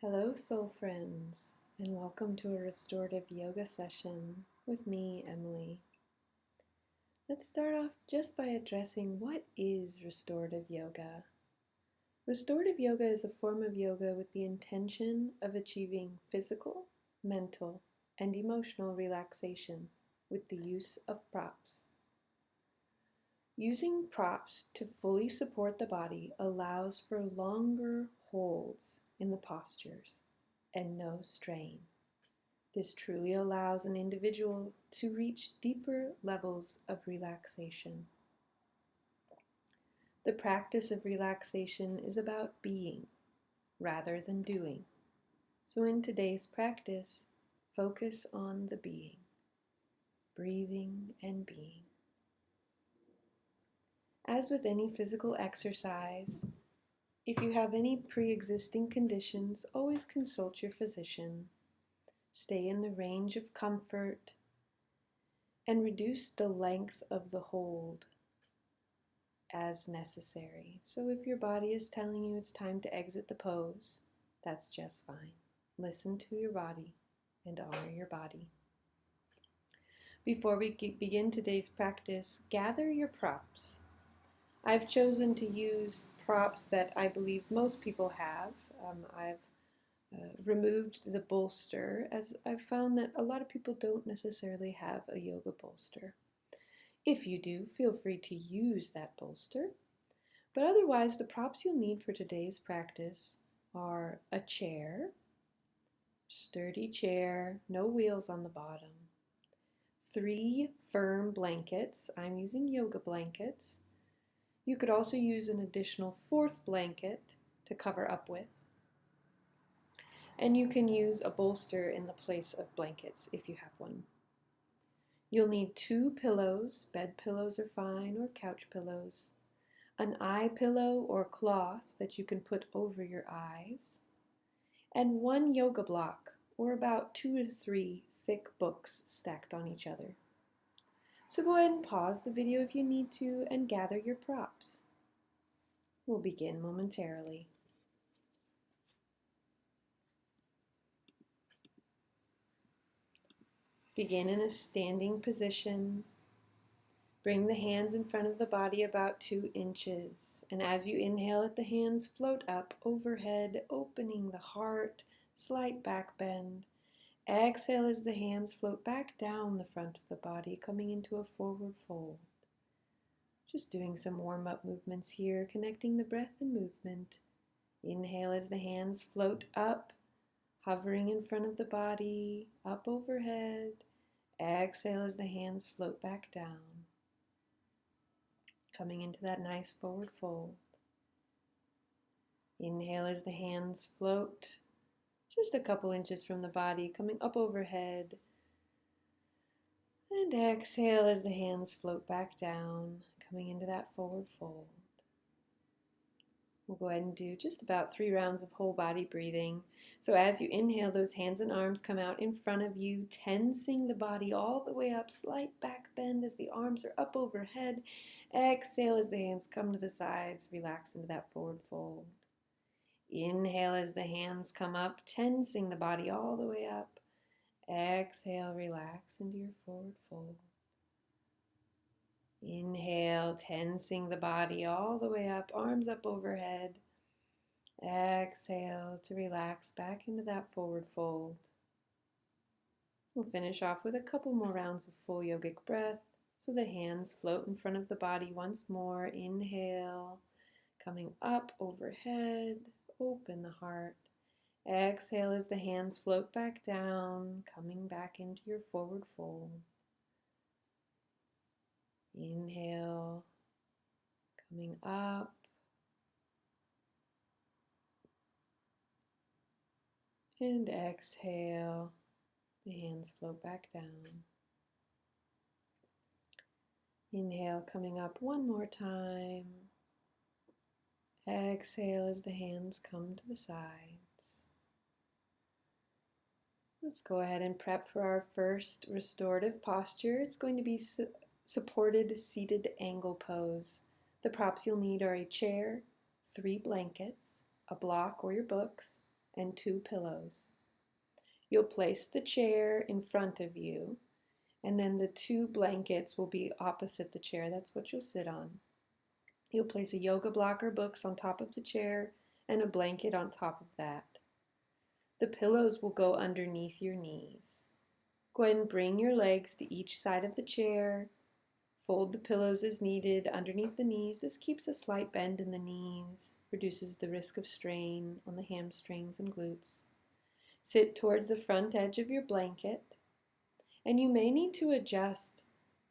Hello, soul friends, and welcome to a restorative yoga session with me, Emily. Let's start off just by addressing what is restorative yoga. Restorative yoga is a form of yoga with the intention of achieving physical, mental, and emotional relaxation with the use of props. Using props to fully support the body allows for longer holds in the postures and no strain. This truly allows an individual to reach deeper levels of relaxation. The practice of relaxation is about being rather than doing. So in today's practice, focus on the being, breathing and being. As with any physical exercise, if you have any pre-existing conditions, always consult your physician. Stay in the range of comfort and reduce the length of the hold as necessary. So if your body is telling you it's time to exit the pose, that's just fine. Listen to your body and honor your body. Before we begin today's practice, gather your props. I've chosen to use props that I believe most people have. I've removed the bolster, as I've found that a lot of people don't necessarily have a yoga bolster. If you do, feel free to use that bolster. But otherwise, the props you'll need for today's practice are a chair, sturdy chair, no wheels on the bottom, 3 firm blankets. I'm using yoga blankets. You could also use an additional 4th blanket to cover up with. And you can use a bolster in the place of blankets if you have one. You'll need 2 pillows, bed pillows are fine, or couch pillows, an eye pillow or cloth that you can put over your eyes, and 1 yoga block, or about 2 to 3 thick books stacked on each other. So go ahead and pause the video if you need to and gather your props. We'll begin momentarily. Begin in a standing position. Bring the hands in front of the body about 2 inches. And as you inhale, let the hands float up overhead, opening the heart, slight back bend. Exhale as the hands float back down the front of the body, coming into a forward fold. Just doing some warm-up movements here, connecting the breath and movement. Inhale as the hands float up, hovering in front of the body, up overhead. Exhale as the hands float back down, coming into that nice forward fold. Inhale as the hands float just a couple inches from the body, coming up overhead. And exhale as the hands float back down, coming into that forward fold. We'll go ahead and do just about 3 rounds of whole body breathing. So as you inhale, those hands and arms come out in front of you, tensing the body all the way up, slight back bend as the arms are up overhead. Exhale as the hands come to the sides, relax into that forward fold. Inhale as the hands come up, tensing the body all the way up. Exhale, relax into your forward fold. Inhale, tensing the body all the way up, arms up overhead. Exhale to relax back into that forward fold. We'll finish off with a couple more rounds of full yogic breath. So the hands float in front of the body once more. Inhale, coming up overhead, open the heart. Exhale as the hands float back down, coming back into your forward fold. Inhale, coming up. And exhale, the hands float back down. Inhale, coming up one more time. Exhale as the hands come to the sides. Let's go ahead and prep for our first restorative posture. It's going to be supported seated angle pose. The props you'll need are a chair, 3 blankets, a block or your books, and 2 pillows. You'll place the chair in front of you, and then the 2 blankets will be opposite the chair. That's what you'll sit on. You'll place a yoga block or books on top of the chair and a blanket on top of that. The pillows will go underneath your knees. Go ahead and bring your legs to each side of the chair. Fold the pillows as needed underneath the knees. This keeps a slight bend in the knees, reduces the risk of strain on the hamstrings and glutes. Sit towards the front edge of your blanket, and you may need to adjust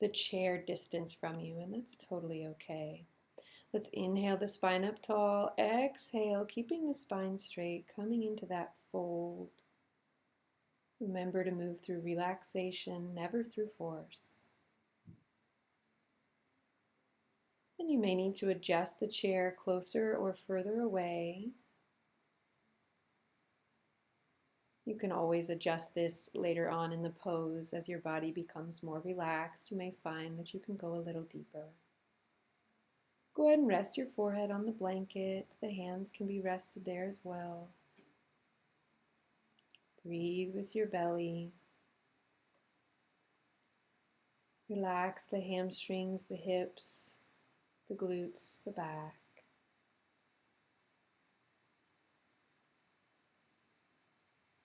the chair distance from you, and that's totally okay. Let's inhale the spine up tall. Exhale, keeping the spine straight, coming into that fold. Remember to move through relaxation, never through force. And you may need to adjust the chair closer or further away. You can always adjust this later on in the pose as your body becomes more relaxed. You may find that you can go a little deeper. Go ahead and rest your forehead on the blanket. The hands can be rested there as well. Breathe with your belly. Relax the hamstrings, the hips, the glutes, the back.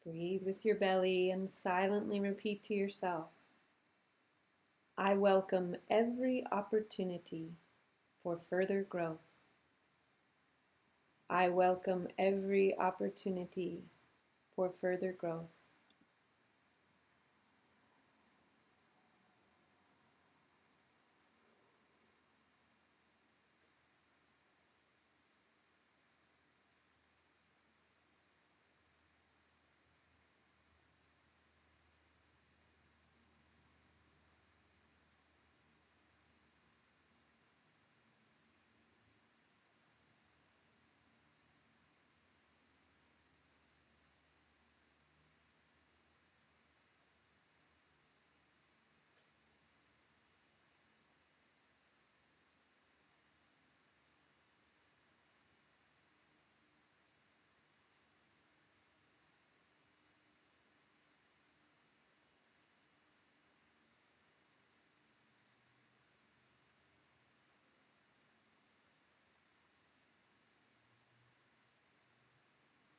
Breathe with your belly and silently repeat to yourself, I welcome every opportunity for further growth. I welcome every opportunity for further growth.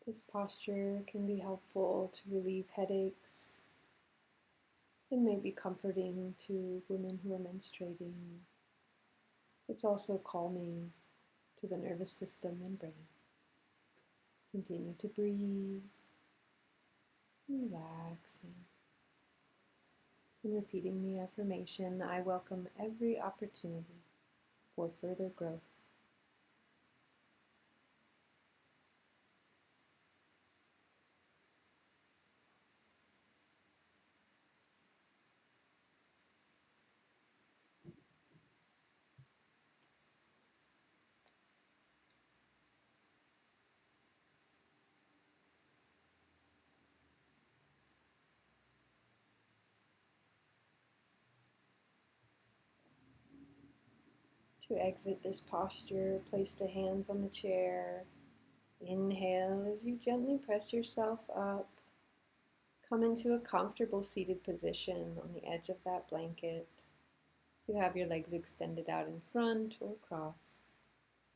This posture can be helpful to relieve headaches and may be comforting to women who are menstruating. It's also calming to the nervous system and brain. Continue to breathe, relaxing, and repeating the affirmation, I welcome every opportunity for further growth. To exit this posture, place the hands on the chair. Inhale as you gently press yourself up. Come into a comfortable seated position on the edge of that blanket. You have your legs extended out in front or across.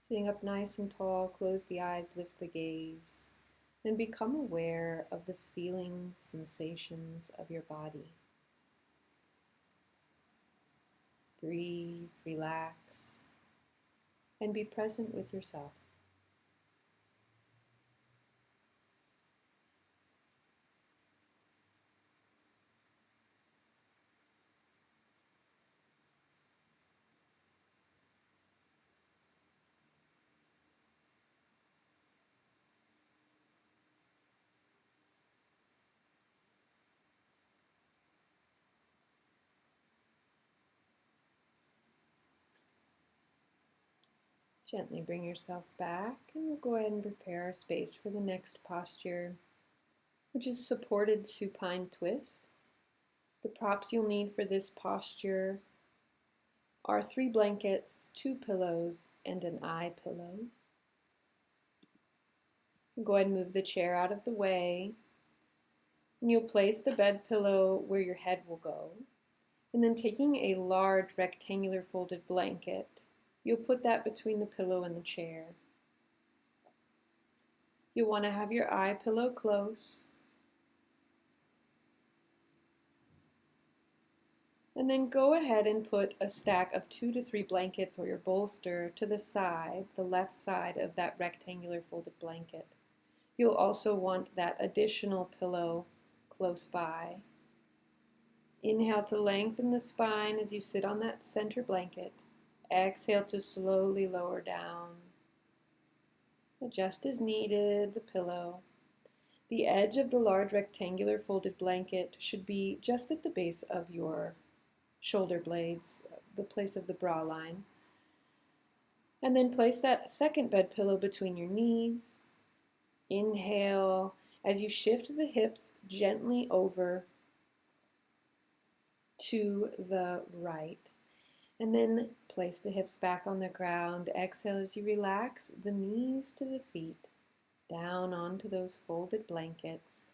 Sitting up nice and tall, close the eyes, lift the gaze, and become aware of the feelings, sensations of your body. Breathe, relax, and be present with yourself. Gently bring yourself back, and we'll go ahead and prepare a space for the next posture, which is supported supine twist. The props you'll need for this posture are 3 blankets, 2 pillows, and an eye pillow. Go ahead and move the chair out of the way. And you'll place the bed pillow where your head will go. And then taking a large rectangular folded blanket, you'll put that between the pillow and the chair. You'll want to have your eye pillow close. And then go ahead and put a stack of 2 to 3 blankets or your bolster to the side, the left side of that rectangular folded blanket. You'll also want that additional pillow close by. Inhale to lengthen the spine as you sit on that center blanket. Exhale to slowly lower down. Adjust as needed, the pillow. The edge of the large rectangular folded blanket should be just at the base of your shoulder blades, the place of the bra line. And then place that second bed pillow between your knees. Inhale as you shift the hips gently over to the right. And then place the hips back on the ground. Exhale as you relax the knees to the feet, down onto those folded blankets.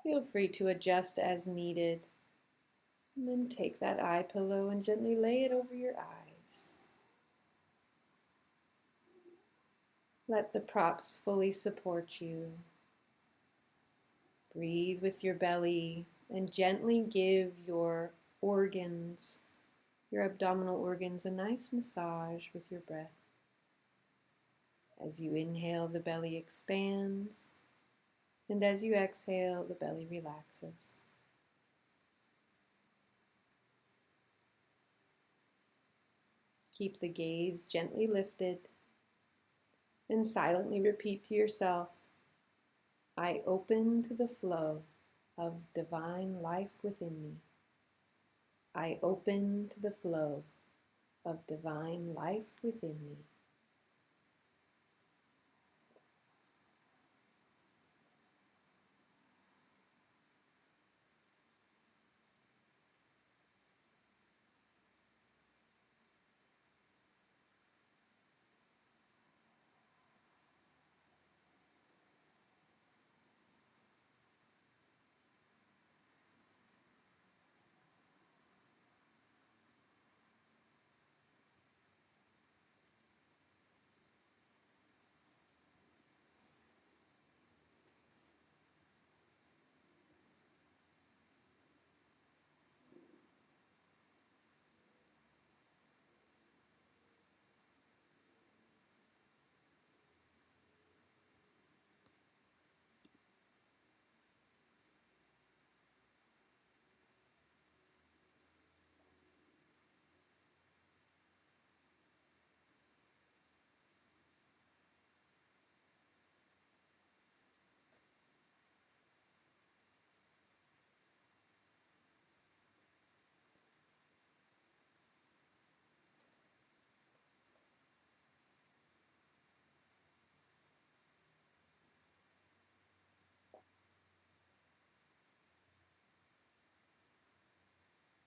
Feel free to adjust as needed. And then take that eye pillow and gently lay it over your eyes. Let the props fully support you. Breathe with your belly and gently give your organs, your abdominal organs, a nice massage with your breath. As you inhale, the belly expands. And as you exhale, the belly relaxes. Keep the gaze gently lifted and silently repeat to yourself, I open to the flow of divine life within me. I open to the flow of divine life within me.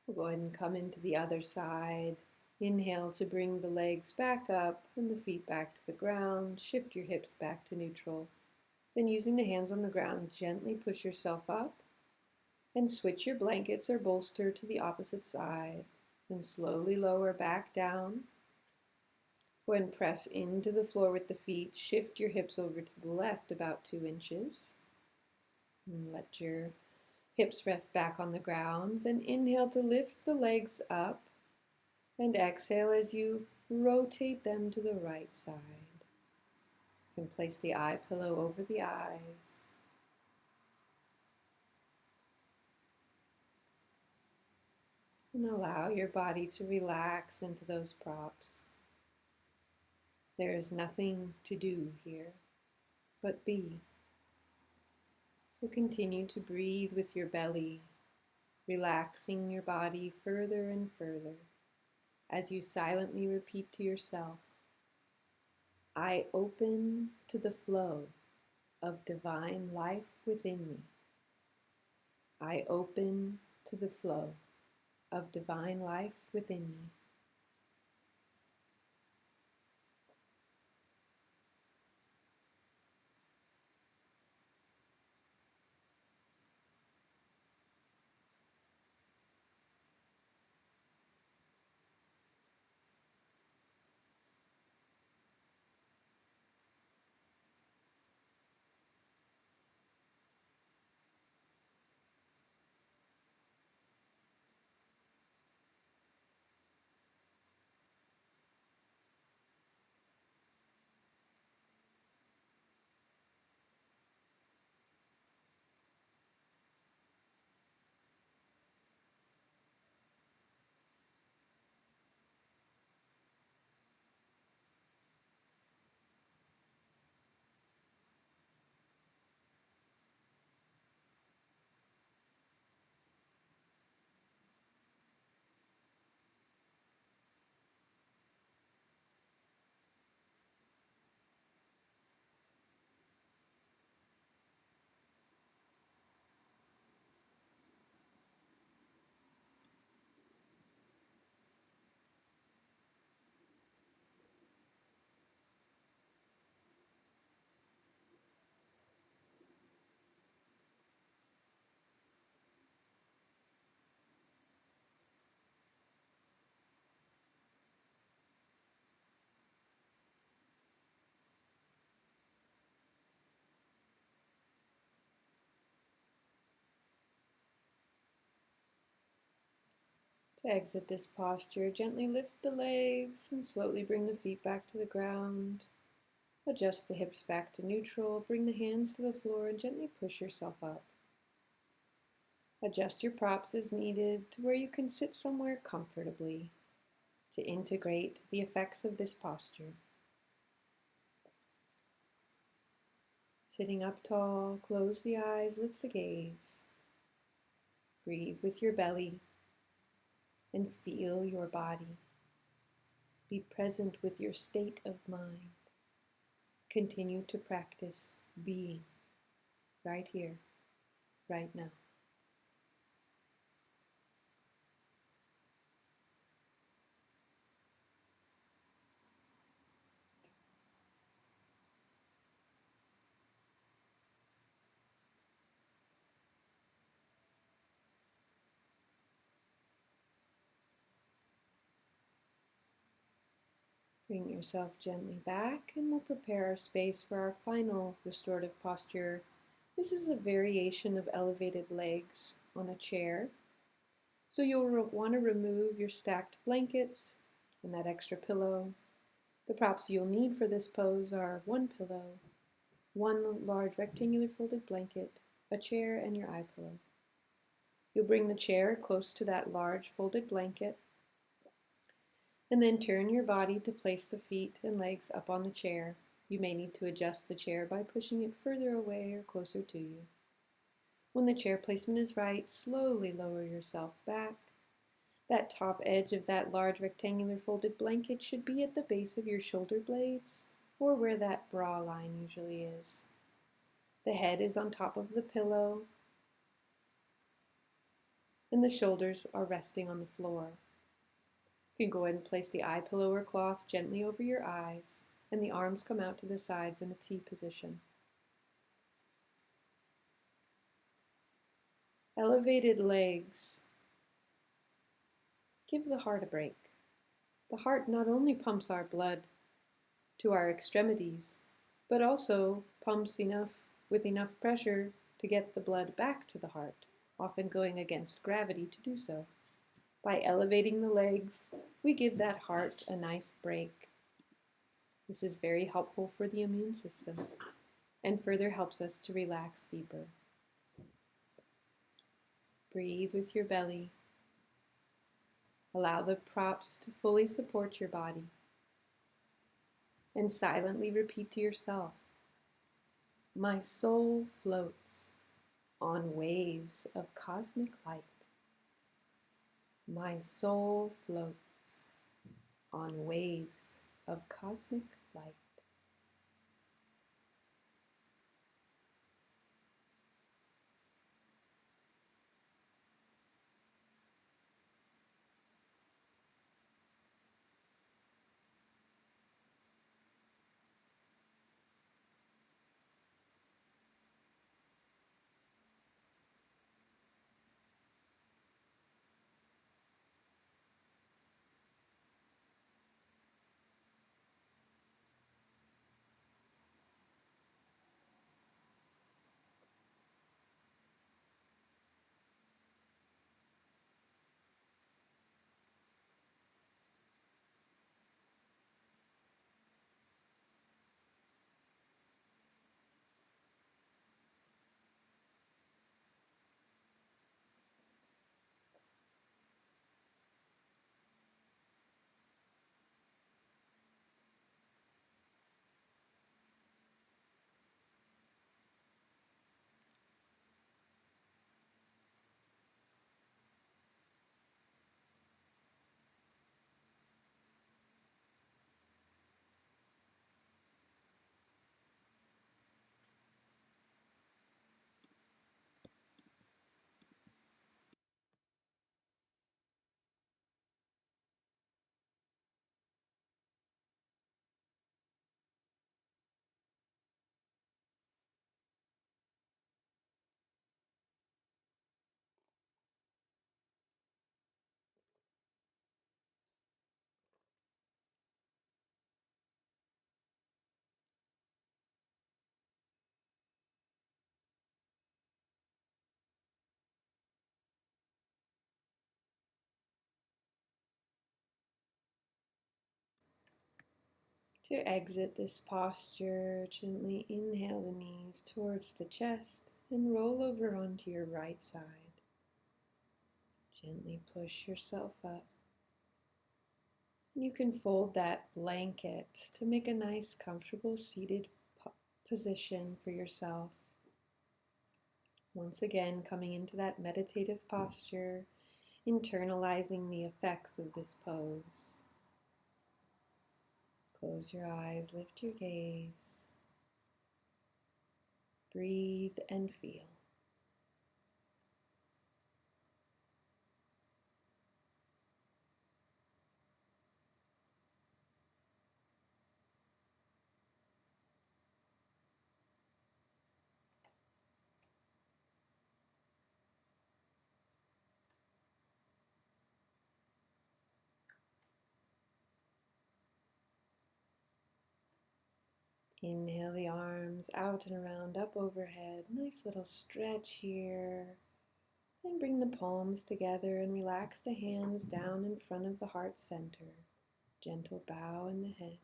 We'll go ahead and come into the other side. Inhale to bring the legs back up and the feet back to the ground. Shift your hips back to neutral. Then using the hands on the ground, gently push yourself up and switch your blankets or bolster to the opposite side. And slowly lower back down. Go ahead and press into the floor with the feet. Shift your hips over to the left about 2 inches. And let your hips rest back on the ground. Then inhale to lift the legs up. And exhale as you rotate them to the right side. You can place the eye pillow over the eyes. And allow your body to relax into those props. There is nothing to do here, but be. So continue to breathe with your belly, relaxing your body further and further as you silently repeat to yourself, I open to the flow of divine life within me. I open to the flow of divine life within me. To exit this posture, gently lift the legs and slowly bring the feet back to the ground. Adjust the hips back to neutral, bring the hands to the floor and gently push yourself up. Adjust your props as needed to where you can sit somewhere comfortably to integrate the effects of this posture. Sitting up tall, close the eyes, lift the gaze. Breathe with your belly and feel your body. Be present with your state of mind. Continue to practice being right here, right now. Bring yourself gently back and we'll prepare our space for our final restorative posture. This is a variation of elevated legs on a chair. So you'll want to remove your stacked blankets and that extra pillow. The props you'll need for this pose are one pillow, one large rectangular folded blanket, a chair, and your eye pillow. You'll bring the chair close to that large folded blanket and then turn your body to place the feet and legs up on the chair. You may need to adjust the chair by pushing it further away or closer to you. When the chair placement is right, slowly lower yourself back. That top edge of that large rectangular folded blanket should be at the base of your shoulder blades or where that bra line usually is. The head is on top of the pillow and the shoulders are resting on the floor. You can go ahead and place the eye pillow or cloth gently over your eyes and the arms come out to the sides in a T position. Elevated legs. Give the heart a break. The heart not only pumps our blood to our extremities, but also pumps with enough pressure to get the blood back to the heart, often going against gravity to do so. By elevating the legs, we give that heart a nice break. This is very helpful for the immune system and further helps us to relax deeper. Breathe with your belly. Allow the props to fully support your body. And silently repeat to yourself, my soul floats on waves of cosmic light. My soul floats on waves of cosmic light. To exit this posture, gently inhale the knees towards the chest and roll over onto your right side. Gently push yourself up. You can fold that blanket to make a nice, comfortable seated position for yourself. Once again, coming into that meditative posture, internalizing the effects of this pose. Close your eyes, lift your gaze. Breathe and feel. Inhale the arms out and around, up overhead. Nice little stretch here. And bring the palms together and relax the hands down in front of the heart center. Gentle bow in the head.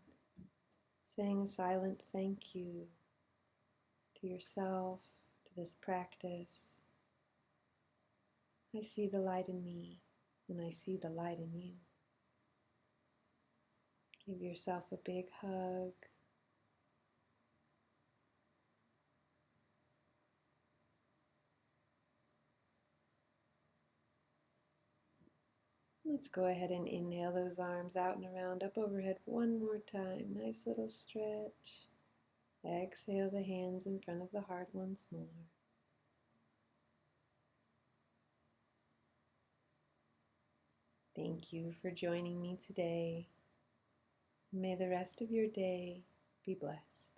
Saying a silent thank you to yourself, to this practice. I see the light in me, and I see the light in you. Give yourself a big hug. Let's go ahead and inhale those arms out and around, up overhead one more time. Nice little stretch. Exhale the hands in front of the heart once more. Thank you for joining me today. May the rest of your day be blessed.